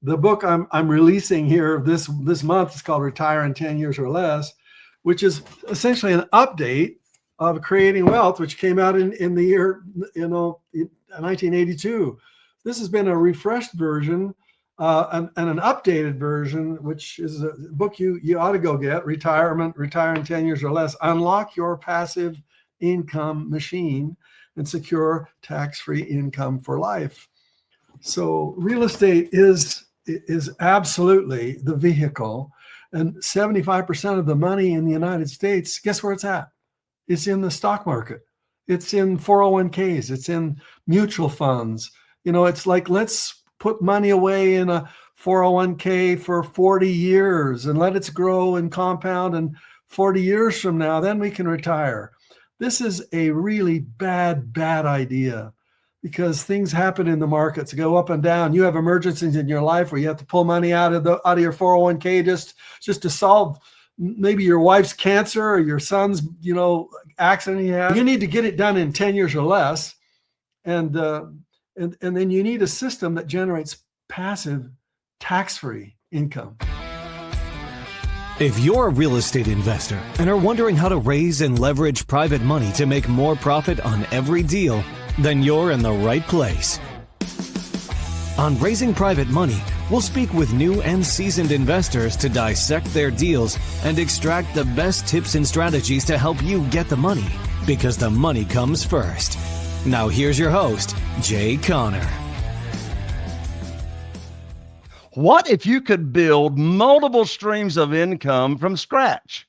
the book I'm releasing here this month is called Retire in 10 Years or Less, which is essentially an update of Creating Wealth, which came out in the year, 1982. This has been a refreshed version and an updated version, which is a book you ought to go get. Retire in 10 Years or Less. Unlock your passive income machine and secure tax-free income for life. So real estate is absolutely the vehicle, and 75% of the money in the United States, guess where it's at? It's in the stock market. It's in 401ks. It's in mutual funds. It's like, let's put money away in a 401k for 40 years and let it grow and compound, and 40 years from now, then we can retire. This is a really bad idea, because things happen in the markets, go up and down. You have emergencies in your life where you have to pull money out of your 401k just to solve maybe your wife's cancer or your son's accident he had. You need to get it done in 10 years or less, and then you need a system that generates passive, tax-free income. If you're a real estate investor and are wondering how to raise and leverage private money to make more profit on every deal, then you're in the right place. On Raising Private Money, we'll speak with new and seasoned investors to dissect their deals and extract the best tips and strategies to help you get the money, because the money comes first. Now here's your host, Jay Conner. What if you could build multiple streams of income from scratch?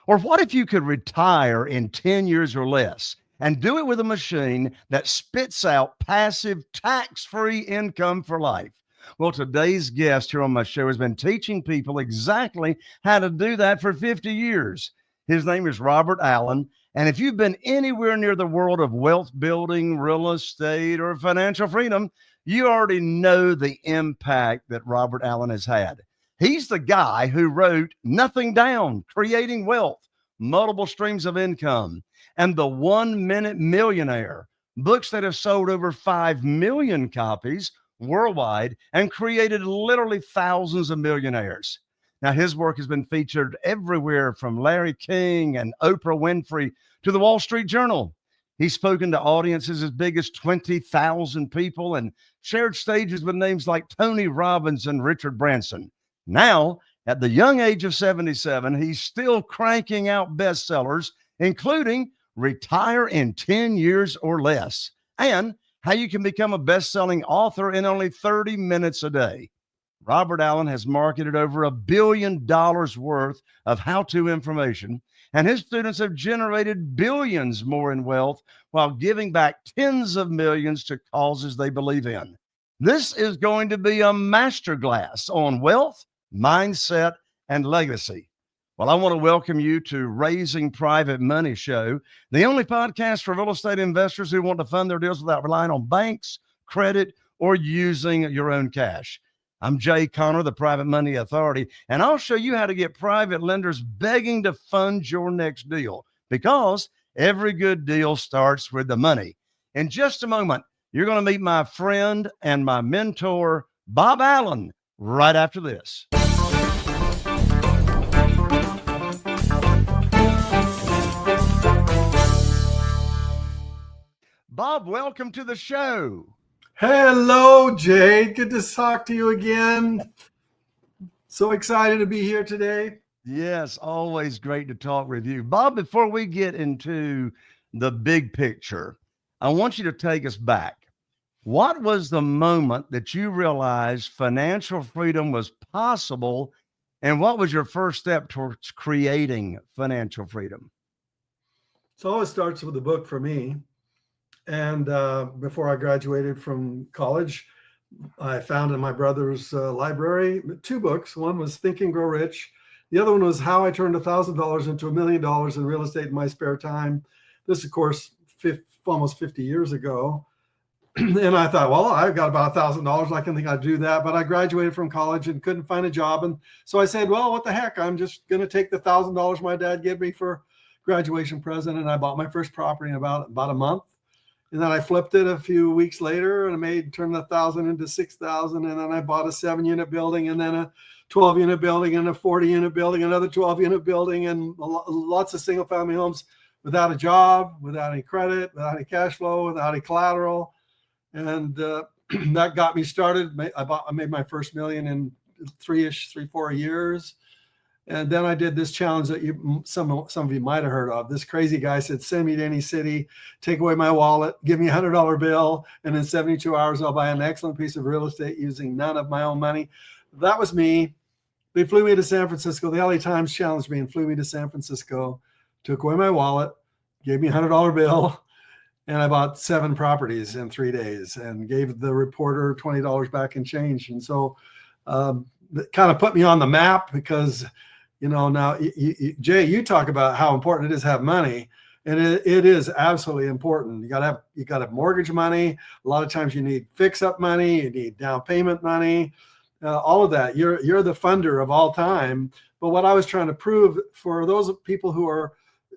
Or what if you could retire in 10 years or less and do it with a machine that spits out passive, tax-free income for life? Well, today's guest here on my show has been teaching people exactly how to do that for 50 years. His name is Robert Allen. And if you've been anywhere near the world of wealth building, real estate, or financial freedom, you already know the impact that Robert Allen has had. He's the guy who wrote Nothing Down, Creating Wealth, Multiple Streams of Income, and The 1 Minute Millionaire, books that have sold over 5 million copies worldwide and created literally thousands of millionaires. Now, his work has been featured everywhere from Larry King and Oprah Winfrey to the Wall Street Journal. He's spoken to audiences as big as 20,000 people and shared stages with names like Tony Robbins and Richard Branson. Now, at the young age of 77, he's still cranking out bestsellers, including Retire in 10 Years or Less, and how you can become a best-selling author in only 30 minutes a day. Robert Allen has marketed over $1 billion worth of how-to information, and his students have generated billions more in wealth while giving back tens of millions to causes they believe in. This is going to be a masterclass on wealth, mindset, and legacy. Well, I want to welcome you to Raising Private Money Show, the only podcast for real estate investors who want to fund their deals without relying on banks, credit, or using your own cash. I'm Jay Conner, the Private Money Authority, and I'll show you how to get private lenders begging to fund your next deal, because every good deal starts with the money. In just a moment, you're going to meet my friend and my mentor, Bob Allen, right after this. Bob, welcome to the show. Hello, Jay. Good to talk to you again. So excited to be here today. Yes, always great to talk with you. Bob, before we get into the big picture, I want you to take us back. What was the moment that you realized financial freedom was possible, and what was your first step towards creating financial freedom? So it always starts with a book for me. And before I graduated from college, I found in my brother's library 2 books. One was Think and Grow Rich. The other one was How I Turned $1,000 into $1 Million in Real Estate in My Spare Time. This, of course, almost 50 years ago. And I thought, well, I've got about $1,000. I can think I'd do that. But I graduated from college and couldn't find a job. And so I said, well, what the heck? I'm just going to take the $1,000 my dad gave me for graduation present. And I bought my first property in about a month. And then I flipped it a few weeks later and turned 1,000 into 6,000. And then I bought a 7-unit building, and then a 12-unit building, and a 40-unit building, another 12-unit building, and lots of single family homes without a job, without any credit, without any cash flow, without any collateral. And that got me started. I made my first million in 3-4 years. And then I did this challenge that some of you might have heard of. This crazy guy said, send me to any city, take away my wallet, give me a $100 bill, and in 72 hours, I'll buy an excellent piece of real estate using none of my own money. That was me. They flew me to San Francisco. The LA Times challenged me and flew me to San Francisco, took away my wallet, gave me a $100 bill, and I bought 7 properties in 3 days and gave the reporter $20 back in change. And so it kind of put me on the map because, now, Jay, you talk about how important it is to have money, and it is absolutely important. You got to have mortgage money. A lot of times you need fix-up money. You need down payment money. All of that. You're the funder of all time. But what I was trying to prove for those people who are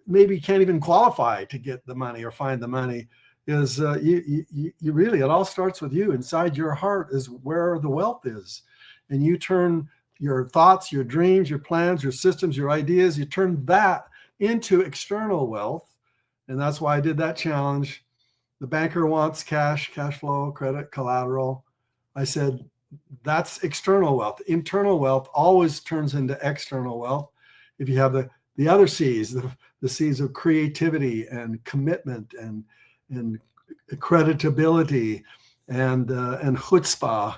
maybe can't even qualify to get the money or find the money is you really, it all starts with you. Inside your heart is where the wealth is, and you turn your thoughts, your dreams, your plans, your systems, your ideas, you turn that into external wealth. And that's why I did that challenge. The banker wants cash flow, credit, collateral. I said, that's external wealth. Internal wealth always turns into external wealth. If you have the other C's, the C's of creativity and commitment and creditability and chutzpah,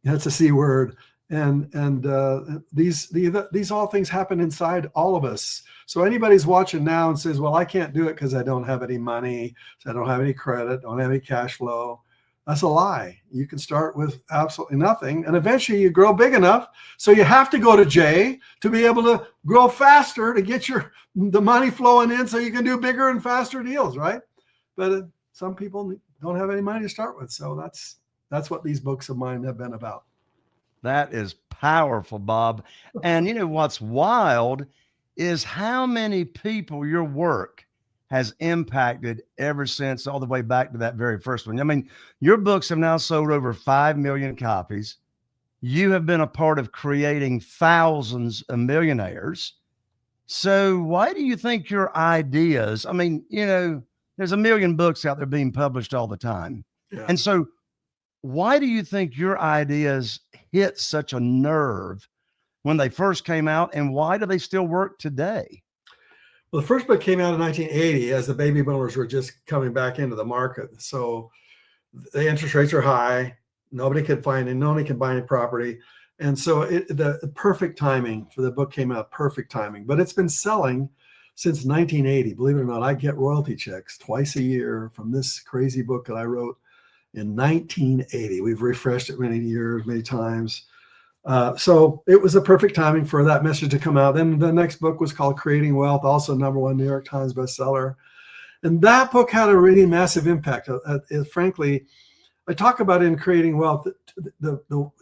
that's a C word. And these all things happen inside all of us. So anybody's watching now and says, well, I can't do it because I don't have any money, so I don't have any credit, don't have any cash flow. That's a lie. You can start with absolutely nothing, and eventually you grow big enough. So you have to go to Jay to be able to grow faster to get the money flowing in so you can do bigger and faster deals, right? But some people don't have any money to start with. So that's what these books of mine have been about. That is powerful, Bob. And what's wild is how many people your work has impacted ever since, all the way back to that very first one. I mean, your books have now sold over 5 million copies. You have been a part of creating thousands of millionaires. So why do you think your ideas, I mean, there's a million books out there being published all the time. Yeah. And so why do you think your ideas hit such a nerve when they first came out, and why do they still work today? Well, the first book came out in 1980 as the baby boomers were just coming back into the market. So the interest rates are high. Nobody could buy any property. And so the perfect timing for the book came out, perfect timing. But it's been selling since 1980. Believe it or not, I get royalty checks twice a year from this crazy book that I wrote in 1980. We've refreshed it many times. So it was a perfect timing for that message to come out. Then the next book was called Creating Wealth, also #1 New York Times bestseller. And that book had a really massive impact. Frankly, I talk about in Creating Wealth,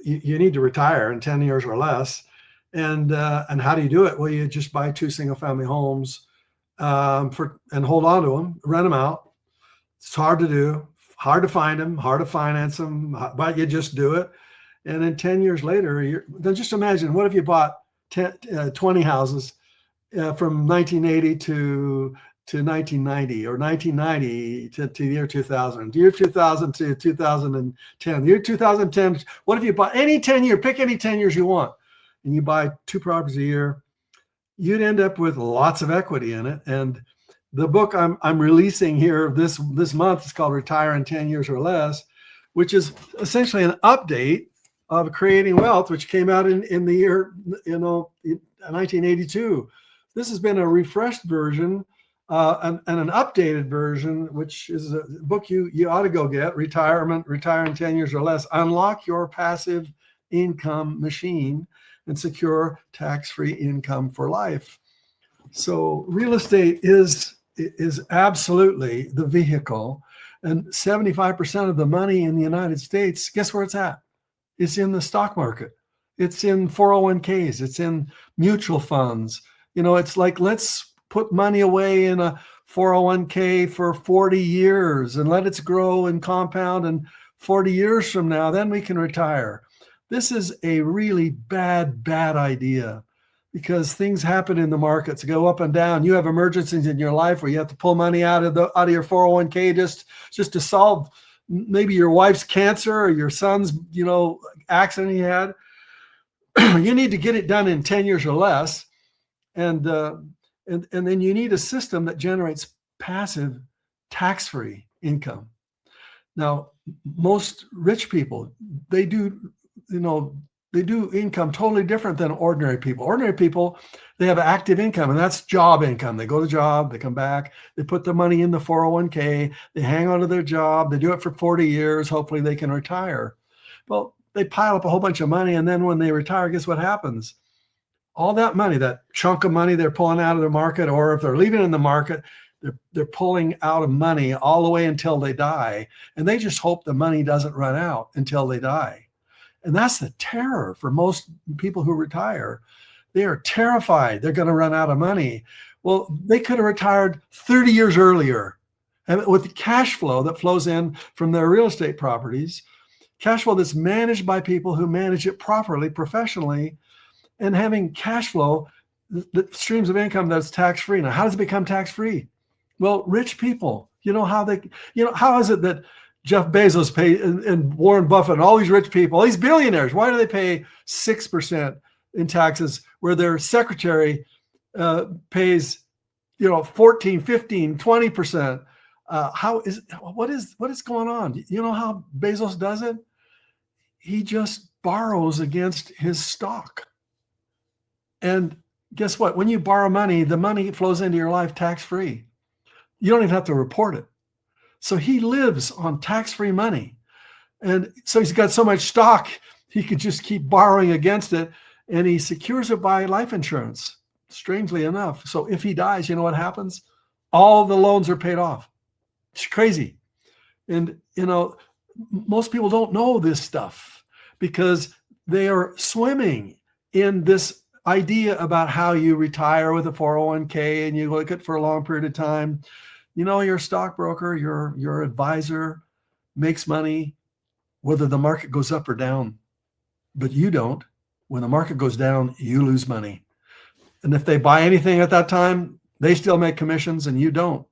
you need to retire in 10 years or less. And how do you do it? Well, you just buy 2 single family homes and hold on to them, rent them out. It's hard to do, hard to find them, hard to finance them, but you just do it. And then 10 years later, then just imagine, what if you bought 20 houses from 1980 to 1990, or 1990 to the year 2000, year 2000 to 2010, year 2010. What if you bought pick any 10 years you want, and you buy 2 properties a year? You'd end up with lots of equity in it. And the book I'm releasing here this month is called Retire in 10 Years or Less, which is essentially an update of Creating Wealth, which came out in the year 1982. This has been a refreshed version and an updated version, which is a book you ought to go get. Retire in 10 Years or Less. Unlock your passive income machine and secure tax-free income for life. So real estate is absolutely the vehicle, and 75% of the money in the United States, guess where it's at? It's in the stock market. It's in 401ks. It's in mutual funds. It's like, let's put money away in a 401k for 40 years and let it grow and compound, and 40 years from now, then we can retire. This is a really bad idea, because things happen in the markets, go up and down. You have emergencies in your life where you have to pull money out of your 401k just to solve maybe your wife's cancer or your son's, accident he had. You need to get it done in 10 years or less. And then you need a system that generates passive tax-free income. Now, most rich people, they do income totally different than ordinary people. Ordinary people, they have active income, and that's job income. They go to job, they come back, they put the money in the 401k, they hang on to their job, they do it for 40 years, hopefully they can retire. Well, they pile up a whole bunch of money, and then when they retire, guess what happens? All that money, that chunk of money they're pulling out of the market, or if they're leaving in the market, they're pulling out of money all the way until they die. And they just hope the money doesn't run out until they die. And that's the terror for most people who retire. They are terrified they're going to run out of money. Well, they could have retired 30 years earlier. And with the cash flow that flows in from their real estate properties, cash flow that's managed by people who manage it properly, professionally, and having cash flow, the streams of income that's tax-free. Now, how does it become tax-free? Well, rich people, how is it that Jeff Bezos pay and Warren Buffett and all these rich people, all these billionaires, why do they pay 6% in taxes where their secretary pays, 14, 15, 20%? What is going on? You know how Bezos does it? He just borrows against his stock. And guess what? When you borrow money, the money flows into your life tax-free. You don't even have to report it. So he lives on tax-free money. And so he's got so much stock, he could just keep borrowing against it, and he secures it by life insurance, strangely enough. So if he dies, you know what happens? All the loans are paid off. It's crazy. And, most people don't know this stuff because they are swimming in this idea about how you retire with a 401k and you look at it for a long period of time. Your stockbroker, your advisor makes money whether the market goes up or down, but you don't. When the market goes down, you lose money. And if they buy anything at that time, they still make commissions and you don't.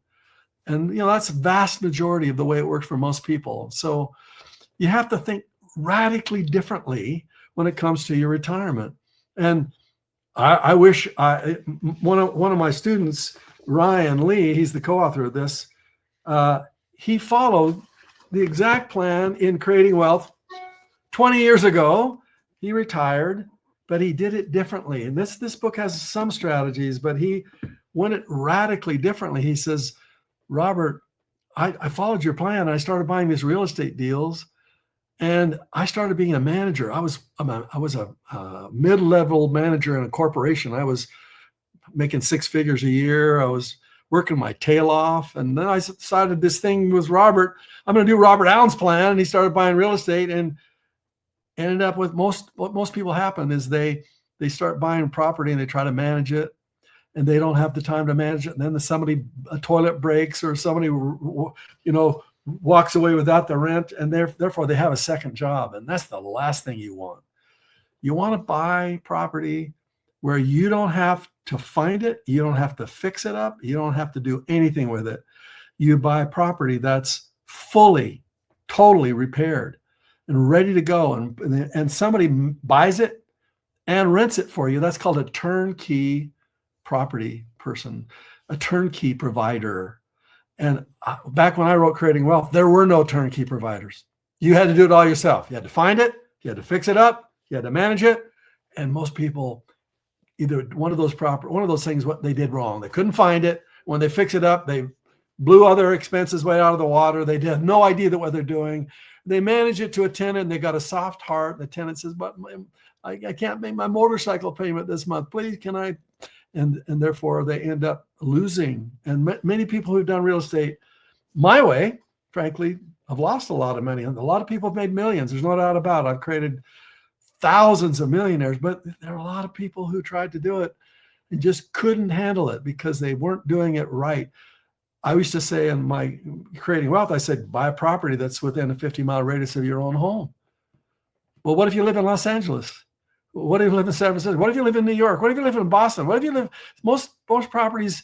And that's a vast majority of the way it works for most people. So you have to think radically differently when it comes to your retirement. And I wish one of my students, Ryan Lee, he's the co-author of this, he followed the exact plan in Creating Wealth 20 years ago. He retired, but he did it differently. And this book has some strategies, but he went it radically differently. He says, Robert, I followed your plan. I started buying these real estate deals, and I started being a manager. I was a mid-level manager in a corporation. I was making 6 figures a year. I was working my tail off. And then I decided this thing was Robert. I'm going to do Robert Allen's plan. And he started buying real estate and ended up with what most people happen is they start buying property and they try to manage it, and they don't have the time to manage it. And then a toilet breaks, or somebody, walks away without the rent, and therefore they have a second job. And that's the last thing you want. You want to buy property where you don't have to find it. You don't have to fix it up. You don't have to do anything with it. You buy property that's fully, totally repaired and ready to go. And somebody buys it and rents it for you. That's called a turnkey property person, a turnkey provider. And back when I wrote Creating Wealth, there were no turnkey providers. You had to do it all yourself. You had to find it, you had to fix it up, you had to manage it. And most people, either one of those things, what they did wrong. They couldn't find it. When they fix it up, they blew other expenses way out of the water. They had no idea what they're doing. They manage it to a tenant, and they got a soft heart. The tenant says, but I can't make my motorcycle payment this month. Please, can I? And therefore they end up losing. And many people who've done real estate my way, frankly, have lost a lot of money. And a lot of people have made millions. There's no doubt about it. I've created thousands of millionaires, but there are a lot of people who tried to do it and just couldn't handle it because they weren't doing it right. I used to say in my Creating Wealth, I said, buy a property that's within a 50-mile radius of your own home. Well, what if you live in Los Angeles? What if you live in San Francisco? What if you live in New York? What if you live in Boston? What if you live, most properties,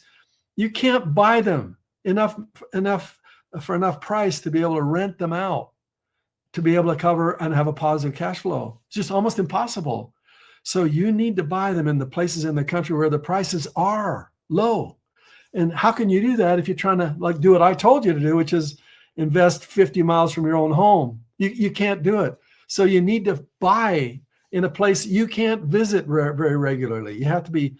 you can't buy them for enough price to be able to rent them out, to be able to cover and have a positive cash flow. It's just almost impossible. So you need to buy them in the places in the country where the prices are low. And how can you do that if you're trying to like do what I told you to do, which is invest 50 miles from your own home? You can't do it. So you need to buy in a place you can't visit very regularly. You have to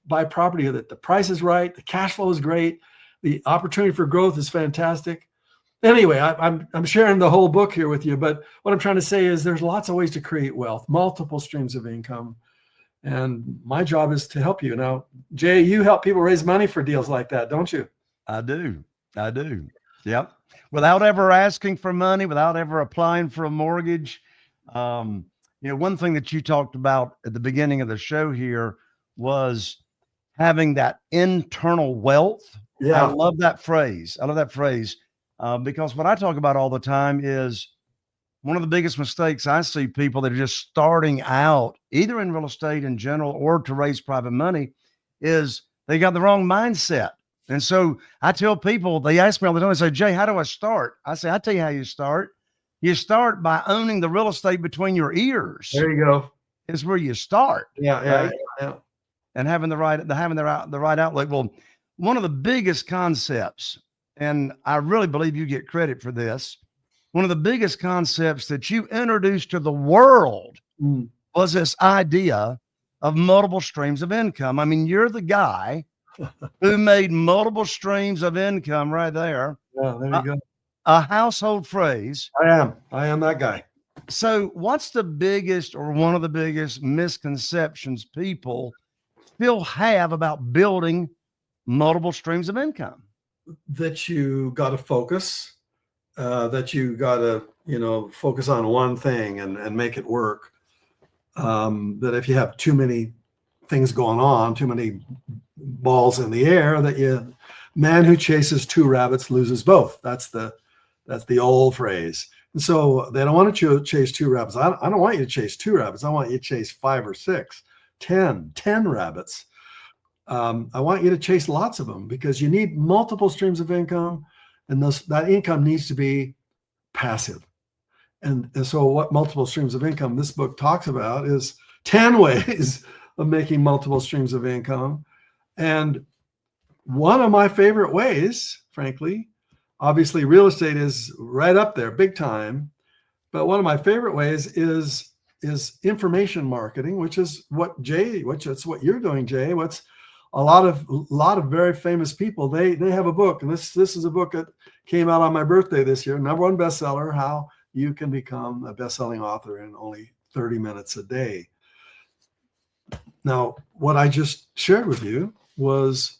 buy property that the price is right, the cash flow is great, the opportunity for growth is fantastic. Anyway, I'm sharing the whole book here with you, but what I'm trying to say is there's lots of ways to create wealth, multiple streams of income. And my job is to help you. Now, Jay, you help people raise money for deals like that, don't you? I do. Yep. Without ever asking for money, without ever applying for a mortgage. One thing that you talked about at the beginning of the show here was having that internal wealth. Yeah. I love that phrase. Because what I talk about all the time is one of the biggest mistakes I see people that are just starting out, either in real estate in general or to raise private money, is they got the wrong mindset. And so I tell people, they ask me all the time, they say, Jay, how do I start? I say, I tell you how you start. You start by owning the real estate between your ears. There you go. Is where you start. Yeah. And having the right outlook. Well, one of the biggest concepts, and I really believe you get credit for this, one of the biggest concepts that you introduced to the world was this idea of multiple streams of income. I mean, you're the guy who made multiple streams of income right there. Yeah, there you go. A household phrase. I am that guy. So what's the biggest or one of the biggest misconceptions people still have about building multiple streams of income? That you got to focus, that you got to, focus on one thing and make it work. That if you have too many things going on, too many balls in the air, that man who chases two rabbits loses both. That's the old phrase. And so they don't want to chase two rabbits. I don't want you to chase two rabbits. I want you to chase 5 or 6, 10 rabbits. I want you to chase lots of them because you need multiple streams of income, and that income needs to be passive. And so what multiple streams of income this book talks about is 10 ways of making multiple streams of income. And one of my favorite ways, frankly, obviously real estate is right up there, big time. But one of my favorite ways is information marketing, which is what you're doing, Jay. What's a lot of very famous people, they have a book, and this is a book that came out on my birthday this year, #1 bestseller, How You Can Become a Best-Selling Author in Only 30 Minutes a Day. Now, what I just shared with you was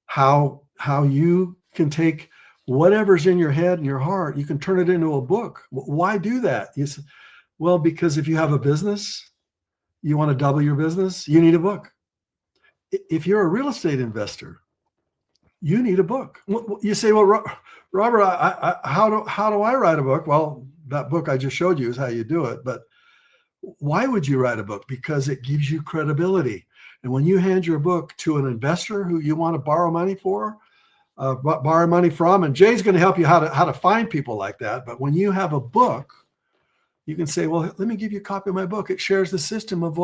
how you can take whatever's in your head and your heart, you can turn it into a book. Why do that? Well, because if you have a business, you want to double your business, you need a book. If you're a real estate investor, you need a book. You say, well, Robert, how do I write a book? Well, that book I just showed you is how you do it. But why would you write a book? Because it gives you credibility. And when you hand your book to an investor who you want to borrow money from, and Jay's going to help you how to find people like that. But when you have a book, you can say, well, let me give you a copy of my book. It shares the system of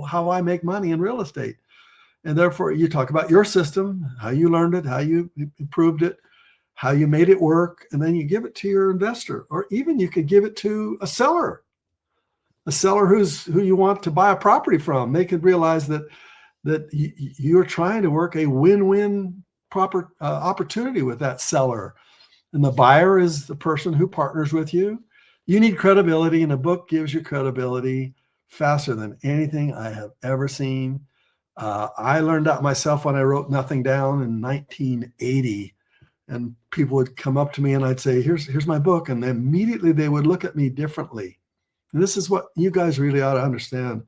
how I make money in real estate. And therefore, you talk about your system, how you learned it, how you improved it, how you made it work, and then you give it to your investor. Or even you could give it to a seller who you want to buy a property from. They could realize that you're trying to work a win-win proper opportunity with that seller. And the buyer is the person who partners with you. You need credibility, and a book gives you credibility faster than anything I have ever seen. I learned that myself when I wrote Nothing Down in 1980, and people would come up to me and I'd say, here's my book. And immediately they would look at me differently. And this is what you guys really ought to understand.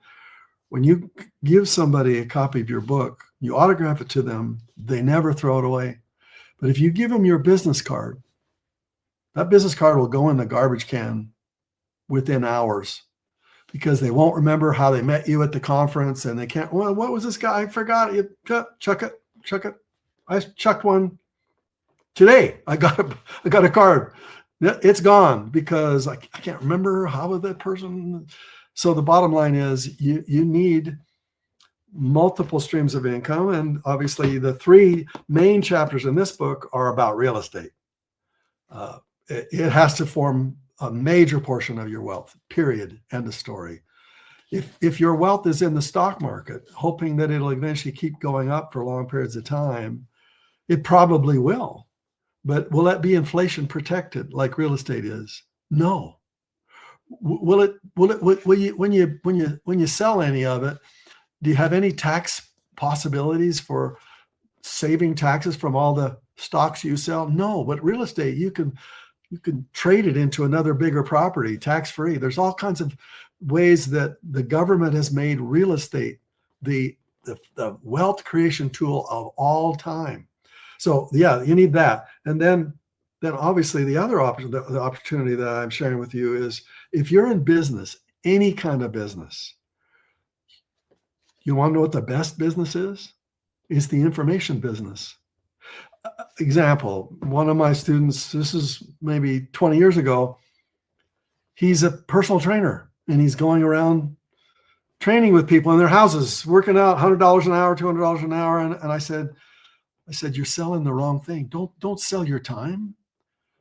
When you give somebody a copy of your book, you autograph it to them, they never throw it away. But if you give them your business card, that business card will go in the garbage can within hours, because they won't remember how they met you at the conference, and they can't, well, what was this guy? I forgot. You chuck it. I chucked one today. I got a card. It's gone because I can't remember how that person. So the bottom line is you need multiple streams of income. And obviously the three main chapters in this book are about real estate. It has to form a major portion of your wealth, period, end of story. If your wealth is in the stock market, hoping that it'll eventually keep going up for long periods of time, it probably will. But will that be inflation protected like real estate is? No. Will you, when you sell any of it, do you have any tax possibilities for saving taxes from all the stocks you sell? No. But real estate, you can trade it into another bigger property tax-free. There's all kinds of ways that the government has made real estate the wealth creation tool of all time. So yeah, you need that. And then obviously the other option, the opportunity that I'm sharing with you is, if you're in business, any kind of business, you want to know what the best business is? It's the information business. Example, one of my students, this is maybe 20 years ago, he's a personal trainer and he's going around training with people in their houses, working out $100 an hour, $200 an hour. And I said, you're selling the wrong thing. Don't sell your time.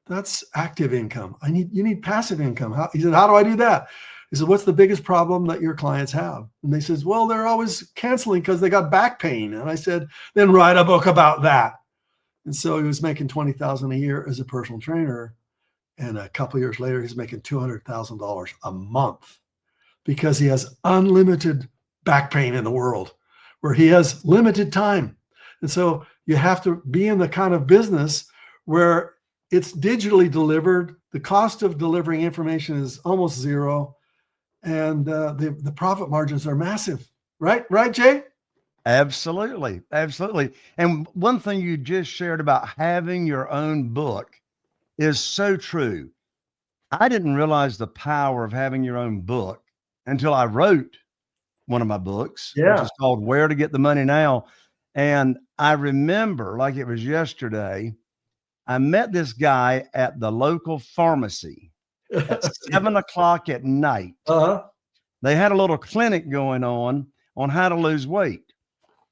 That's active income. You need passive income. He said, how do I do that? He said, what's the biggest problem that your clients have? And they says, well, they're always canceling because they got back pain. And I said, then write a book about that. And so he was making $20,000 a year as a personal trainer. And a couple of years later, he's making $200,000 a month, because he has unlimited back pain in the world where he has limited time. And so you have to be in the kind of business where it's digitally delivered. The cost of delivering information is almost zero. And the profit margins are massive. Right, Jay? Absolutely. And one thing you just shared about having your own book is so true. I didn't realize the power of having your own book until I wrote one of my books, which is called Where to Get the Money Now. And I remember, like it was yesterday, I met this guy at the local pharmacy at 7:00 at night. They had a little clinic going on how to lose weight.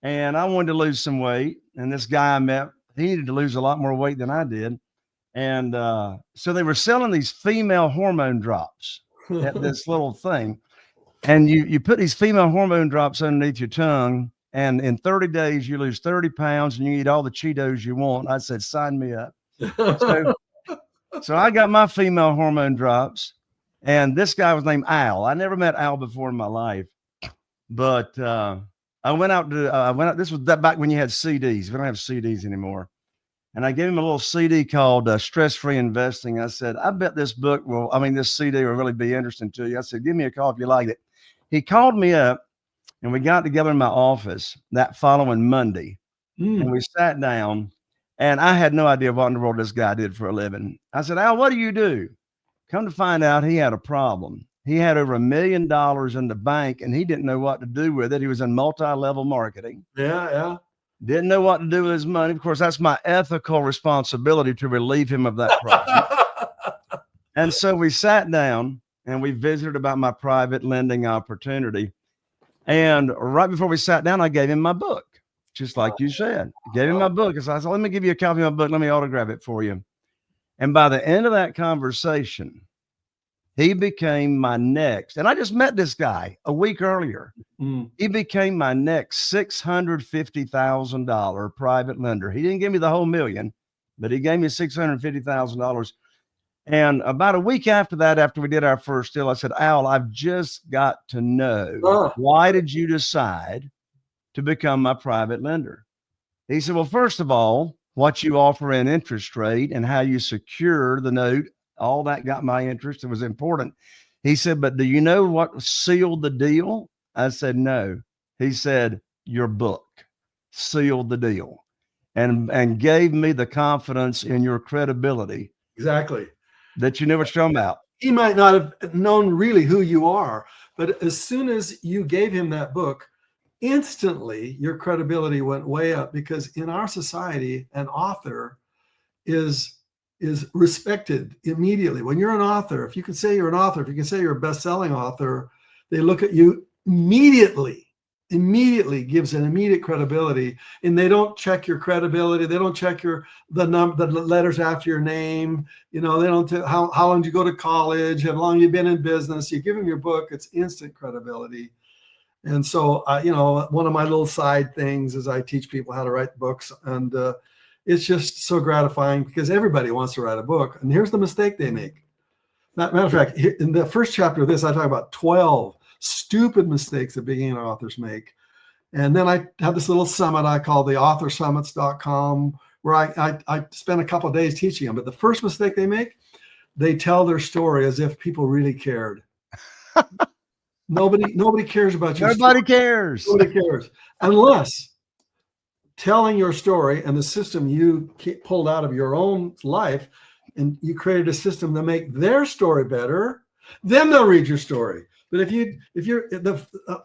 And I wanted to lose some weight. And this guy I met, he needed to lose a lot more weight than I did. And so they were selling these female hormone drops at this little thing. And you put these female hormone drops underneath your tongue, and in 30 days, you lose 30 pounds and you eat all the Cheetos you want. I said, sign me up. So I got my female hormone drops, and this guy was named Al. I never met Al before in my life, but I went out. This was back when you had CDs. We don't have CDs anymore. And I gave him a little CD called Stress-Free Investing. I said, I bet this CD will really be interesting to you. I said, give me a call if you like it. He called me up, and we got together in my office that following Monday. And we sat down, and I had no idea what in the world this guy did for a living. I said, Al, what do you do? Come to find out, he had a problem. He had over $1 million in the bank, and he didn't know what to do with it. He was in multi-level marketing. Yeah. Didn't know what to do with his money. Of course, that's my ethical responsibility to relieve him of that problem. And so we sat down and we visited about my private lending opportunity. And right before we sat down, I gave him my book, just like you said. I gave him my book. So I said, let me give you a copy of my book. Let me autograph it for you. And by the end of that conversation, he became my next, and I just met this guy a week earlier. He became my next $650,000 private lender. He didn't give me the whole million, but he gave me $650,000. And about a week after that, after we did our first deal, I said, Al, I've just got to know, why did you decide to become my private lender? He said, well, first of all, what you offer in interest rate and how you secure the note, all that got my interest. It was important. He said, but do you know what sealed the deal? I said, no. He said, your book sealed the deal. and gave me the confidence in your credibility Exactly. that you knew what you're talking about. He might not have known really who you are, but as soon as you gave him that book, instantly your credibility went way up, because in our society, an author is respected immediately. When you're an author, if you can say you're an author, if you can say you're a best-selling author, they look at you immediately gives an immediate credibility, and they don't check your credibility. They don't check the letters after your name. They don't how long did you go to college, how long you been in business. You give them your book, it's instant credibility. And so one of my little side things is I teach people how to write books, and it's just so gratifying because everybody wants to write a book. And here's the mistake they make. Matter of fact, in the first chapter of this, I talk about 12 stupid mistakes that beginning authors make. And then I have this little summit I call the authorsummits.com, where I spend a couple of days teaching them. But the first mistake they make, they tell their story as if people really cared. Nobody cares about your Nobody story. cares. Nobody cares. Unless telling your story and the system you pulled out of your own life, and you created a system to make their story better, then they'll read your story. But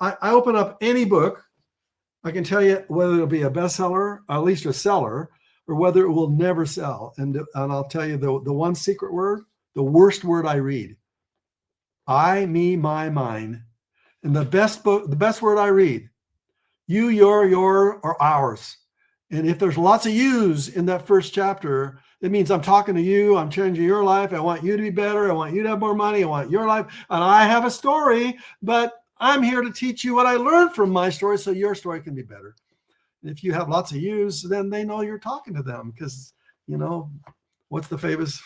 I open up any book, I can tell you whether it'll be a bestseller, or at least a seller, or whether it will never sell. And I'll tell you the one secret word, the worst word I read: I, me, my, mine. And the best word I read: you, your, or ours. And if there's lots of yous in that first chapter, it means I'm talking to you. I'm changing your life. I want you to be better. I want you to have more money. I want your life. And I have a story, but I'm here to teach you what I learned from my story so your story can be better. And if you have lots of yous, then they know you're talking to them, because, what's the famous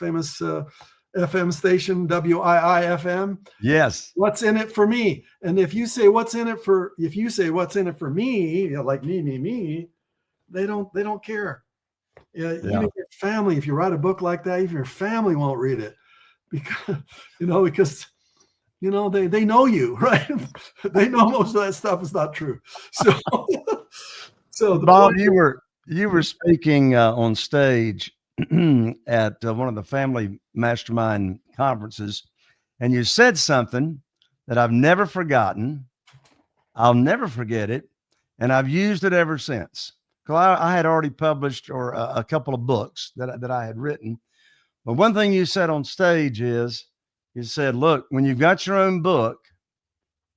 FM station, WIIFM? Yes. What's in it for me? And if you say what's in it for me, like me, they don't care. Even your family, if you write a book like that, even your family won't read it, because they know you, right? They know most of that stuff is not true. So Bob, you were speaking on stage at one of the family mastermind conferences, and you said something that I've never forgotten. I'll never forget it, and I've used it ever since. Because I had already published a couple of books that I had written. But one thing you said on stage is, you said, look, when you've got your own book,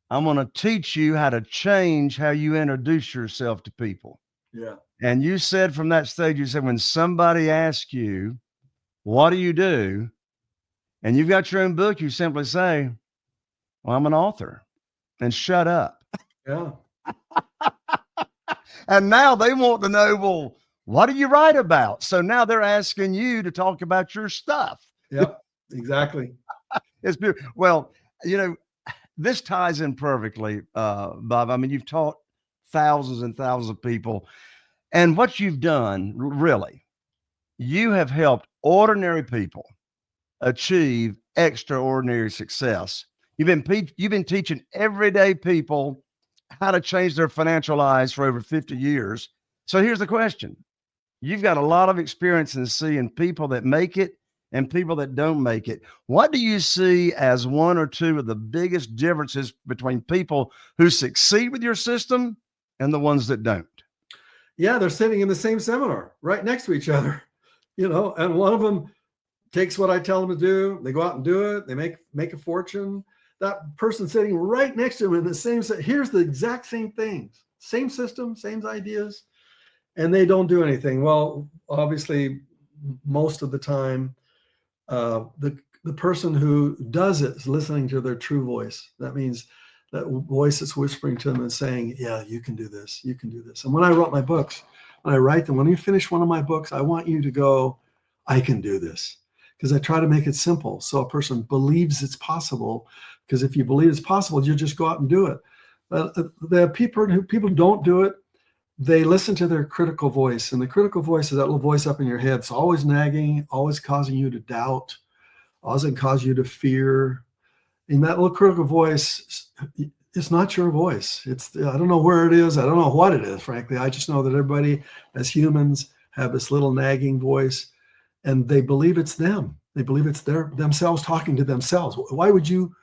I'm going to teach you how to change how you introduce yourself to people. Yeah. And you said from that stage, you said, when somebody asks you, what do you do? And you've got your own book, you simply say, well, I'm an author, and shut up. Yeah. And now they want to know, well, what do you write about? So now they're asking you to talk about your stuff. Yep, exactly. It's beautiful. Well, this ties in perfectly, Bob. I mean, you've taught thousands and thousands of people. And what you've done, really, you have helped ordinary people achieve extraordinary success. You've been teaching everyday people how to change their financial lives for over 50 years. So here's the question. You've got a lot of experience in seeing people that make it and people that don't make it. What do you see as one or two of the biggest differences between people who succeed with your system and the ones that don't? Yeah, they're sitting in the same seminar right next to each other, and one of them takes what I tell them to do. They go out and do it. They make a fortune. That person sitting right next to them in the same set, here's the exact same things, same system, same ideas, and they don't do anything. Well, obviously, most of the time, the person who does it is listening to their true voice. That means that voice is whispering to them and saying, yeah, you can do this. You can do this. And when I wrote my books, when I write them, when you finish one of my books, I want you to go, I can do this. Because I try to make it simple so a person believes it's possible. Because if you believe it's possible, you just go out and do it. The people who don't do it, they listen to their critical voice. And the critical voice is that little voice up in your head. It's always nagging, always causing you to doubt, always cause you to fear. And that little critical voice, it's not your voice. I don't know where it is. I don't know what it is, frankly. I just know that everybody as humans have this little nagging voice, and they believe it's them. They believe it's themselves talking to themselves. Why would you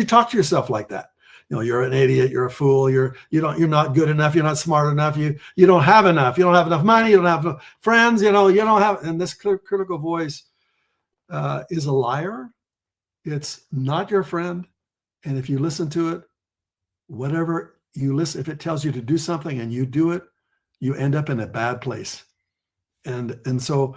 talk to yourself like that? You're an idiot, you're a fool, you're not good enough, you're not smart enough, you don't have enough, you don't have enough money, you don't have enough friends, you don't have, and this critical voice is a liar. It's not your friend. And if you listen to it, whatever you listen, if it tells you to do something and you do it, you end up in a bad place. And so,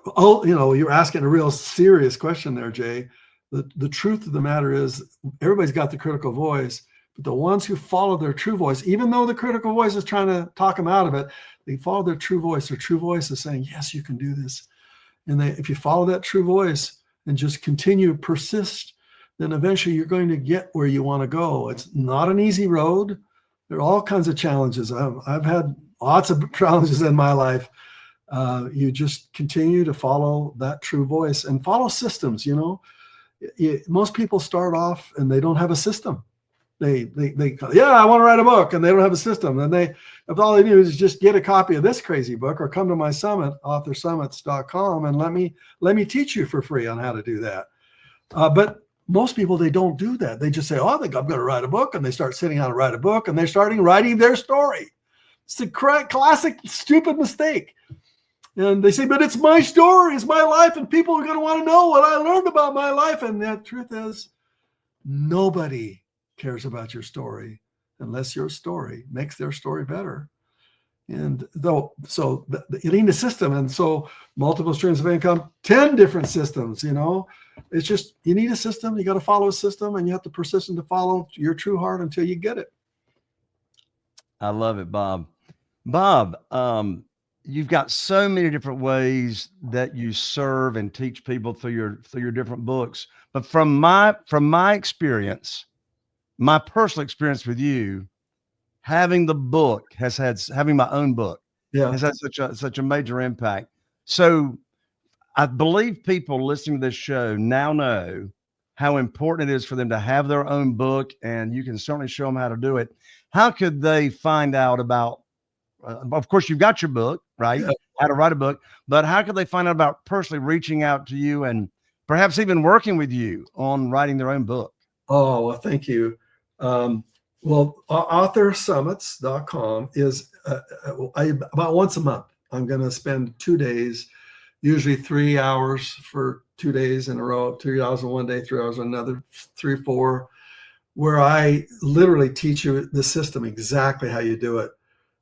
you're asking a real serious question there, Jay. The truth of the matter is everybody's got the critical voice, but the ones who follow their true voice, even though the critical voice is trying to talk them out of it, they follow their true voice. Their true voice is saying, yes, you can do this. And if you follow that true voice and just persist, then eventually you're going to get where you want to go. It's not an easy road. There are all kinds of challenges. I've had lots of challenges in my life. You just continue to follow that true voice and follow systems. Most people start off and they don't have a system. They I want to write a book, and they don't have a system. And if all they do is just get a copy of this crazy book or come to my summit, authorsummits.com, and let me teach you for free on how to do that. But most people, they don't do that. They just say, I think I'm going to write a book, and they start sitting down to write a book, and they're starting writing their story. It's a classic stupid mistake. And they say, but it's my story, it's my life, and people are going to want to know what I learned about my life. And the truth is, nobody cares about your story unless your story makes their story better. And you need a system. And so multiple streams of income, 10 different systems, it's just, you need a system. You got to follow a system, and you have to persist to follow your true heart until you get it. I love it, Bob. Bob, you've got so many different ways that you serve and teach people through your different books. But from my experience, my personal experience with you, having my own book has had such a major impact. So I believe people listening to this show now know how important it is for them to have their own book, and you can certainly show them how to do it. How could they find out about, of course, you've got your book, right? Yeah. How to write a book, but how could they find out about personally reaching out to you and perhaps even working with you on writing their own book? Oh, well, thank you. Authorsummits.com is about once a month. I'm going to spend 2 days, usually 3 hours for 2 days in a row, 3 hours on one day, 3 hours on another, 3, 4, where I literally teach you the system, exactly how you do it,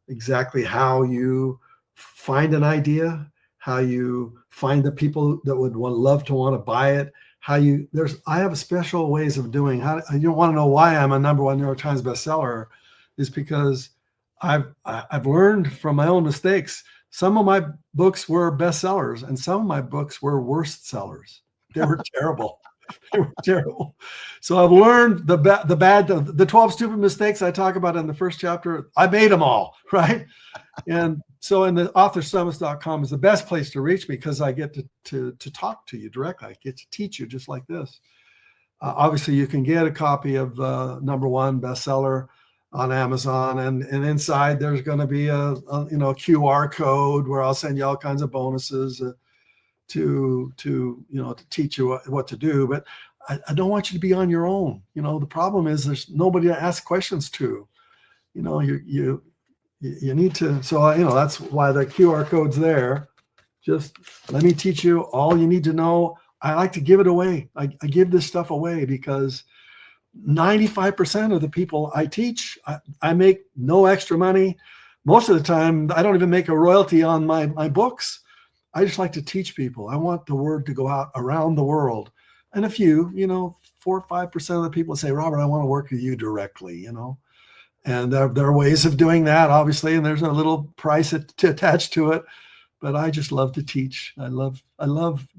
exactly how you find an idea, how you find the people that would love to want to buy it. I have special ways of doing how you don't want to know why I'm a #1 New York Times bestseller, is because I've learned from my own mistakes. Some of my books were bestsellers, and some of my books were worst sellers. They were terrible. They were terrible. So I've learned the 12 stupid mistakes I talk about in the first chapter. I made them all, right? And so in the authorsummits.com is the best place to reach me, because I get to talk to you directly. I get to teach you just like this. Obviously, you can get a copy of #1 bestseller on Amazon, and inside there's going to be a QR code where I'll send you all kinds of bonuses to teach you what to do. But I don't want you to be on your own. The problem is there's nobody to ask questions to. You need to, so that's why the QR code's there. Just let me teach you all you need to know. I like to give it away. I give this stuff away because 95% of the people I teach, I make no extra money. Most of the time, I don't even make a royalty on my books. I just like to teach people. I want the word to go out around the world. And a few, 4 or 5% of the people say, Robert, I want to work with you directly, And there are ways of doing that, obviously, and there's a little price attached to it. But I just love to teach. I love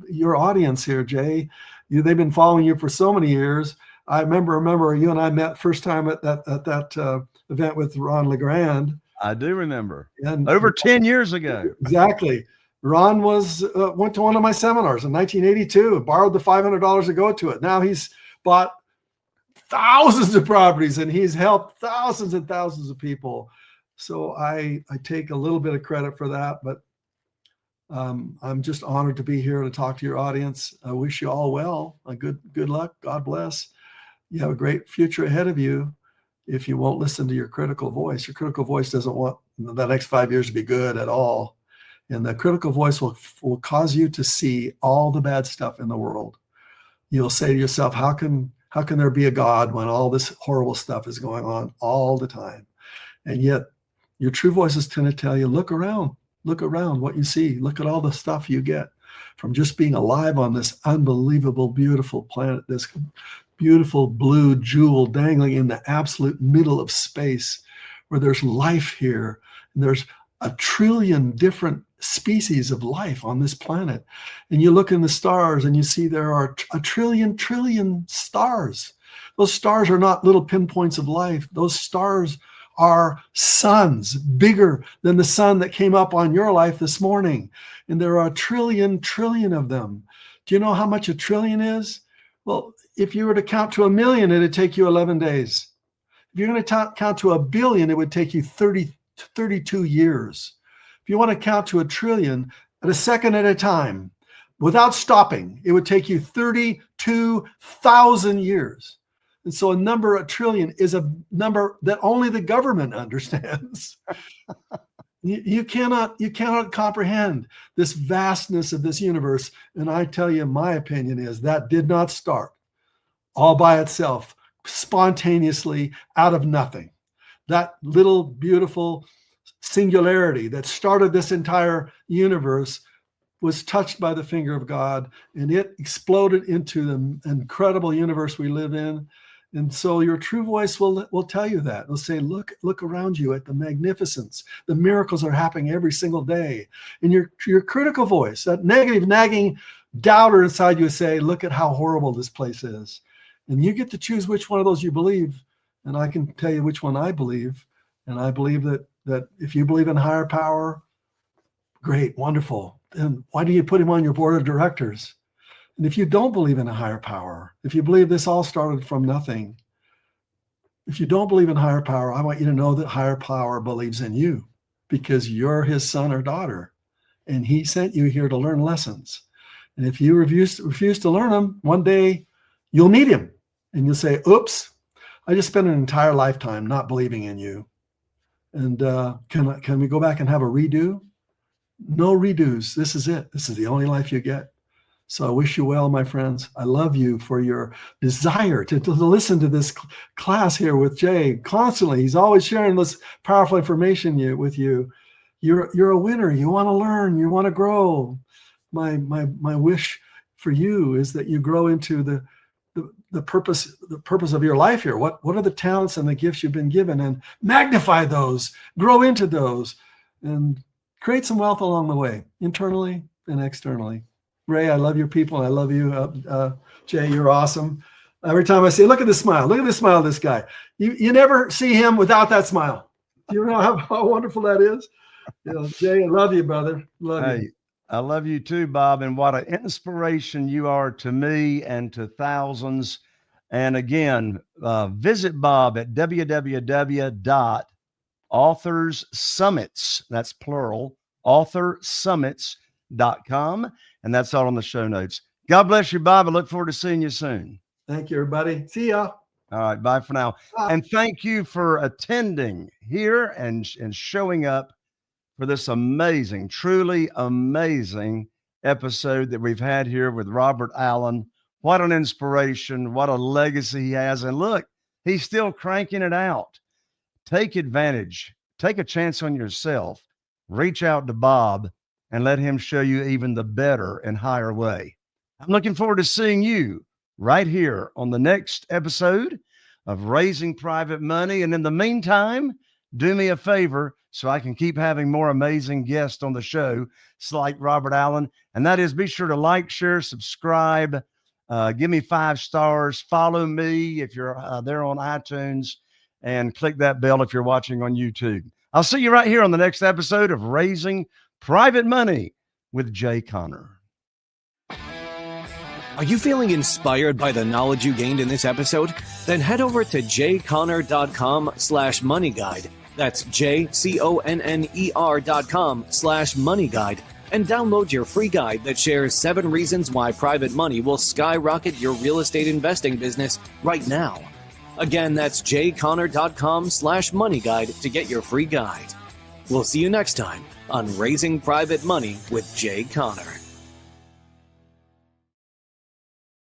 your audience here, Jay. They've been following you for so many years. I remember you and I met first time at that event with Ron LeGrand. I do remember. And over 10 years ago. Exactly. Ron went to one of my seminars in 1982, borrowed the $500 to go to it. Now he's bought thousands of properties, and he's helped thousands and thousands of people. So I take a little bit of credit for that, but I'm just honored to be here to talk to your audience. I wish you all well. Good luck. God bless. You have a great future ahead of you if you won't listen to your critical voice. Your critical voice doesn't want the next 5 years to be good at all. And the critical voice will cause you to see all the bad stuff in the world. You'll say to yourself, how can there be a God when all this horrible stuff is going on all the time? And yet your true voice is going to tell you, look around what you see. Look at all the stuff you get from just being alive on this unbelievable, beautiful planet, this beautiful blue jewel dangling in the absolute middle of space, where there's life here. And there's 1 trillion different species of life on this planet. And you look in the stars and you see there are 1 trillion stars. Those stars are not little pinpoints of life. Those stars are suns bigger than the sun that came up on your life this morning. And there are 1 trillion of them. Do you know how much 1 trillion is? Well, if you were to count to 1 million, it'd take you 11 days. If you're going to count to 1 billion, it would take you 32 years. If you want to count to 1 trillion at a second at a time, without stopping, it would take you 32,000 years. And so a number 1 trillion is a number that only the government understands. You cannot comprehend this vastness of this universe. And I tell you, my opinion is that did not start all by itself, spontaneously out of nothing. That little beautiful singularity that started this entire universe was touched by the finger of God, and it exploded into the incredible universe we live in. And so your true voice will tell you that. It'll say, look around you at the magnificence. The miracles are happening every single day. And your critical voice, that negative, nagging doubter inside you, say, look at how horrible this place is. And you get to choose which one of those you believe. And I can tell you which one I believe. And I believe that if you believe in higher power, great, wonderful. Then why do you put him on your board of directors? And if you don't believe in a higher power, if you believe this all started from nothing, if you don't believe in higher power, I want you to know that higher power believes in you because you're his son or daughter. And he sent you here to learn lessons. And if you refuse to learn them, one day you'll meet him and you'll say, oops, I just spent an entire lifetime not believing in you. And can we go back and have a redo? No redos. This is it. This is the only life you get. So I wish you well, my friends. I love you for your desire to listen to this class here with Jay constantly. He's always sharing this powerful information with you. You're a winner. You want to learn. You want to grow. My wish for you is that you grow into the purpose of your life here. What are the talents and the gifts you've been given, and magnify those, grow into those, and create some wealth along the way, internally and externally. Ray, I love your people. I love you. Jay, you're awesome. Every time I say, look at the smile of this guy. You never see him without that smile. Do you know how wonderful that is? Jay, I love you, brother. Love you. I love you too, Bob. And what an inspiration you are to me and to thousands. And again, visit Bob at www.authorsummits, that's plural, authorsummits.com. And that's all on the show notes. God bless you, Bob. I look forward to seeing you soon. Thank you, everybody. See ya. All right. Bye for now. Bye. And thank you for attending here and showing up for this amazing, truly amazing episode that we've had here with Robert Allen. What an inspiration. What a legacy he has. And look, he's still cranking it out. Take advantage. Take a chance on yourself. Reach out to Bob and let him show you even the better and higher way. I'm looking forward to seeing you right here on the next episode of Raising Private Money. And in the meantime, do me a favor so I can keep having more amazing guests on the show, like Robert Allen. And that is, be sure to like, share, subscribe, give me 5 stars, follow me if you're there on iTunes, and click that bell if you're watching on YouTube. I'll see you right here on the next episode of Raising Private Money with Jay Conner. Are you feeling inspired by the knowledge you gained in this episode? Then head over to jconner.com/money guide. That's JCONNER.com/money guide and download your free guide that shares 7 reasons why private money will skyrocket your real estate investing business right now. Again, that's jconner.com/money guide to get your free guide. We'll see you next time on Raising Private Money with Jay Conner.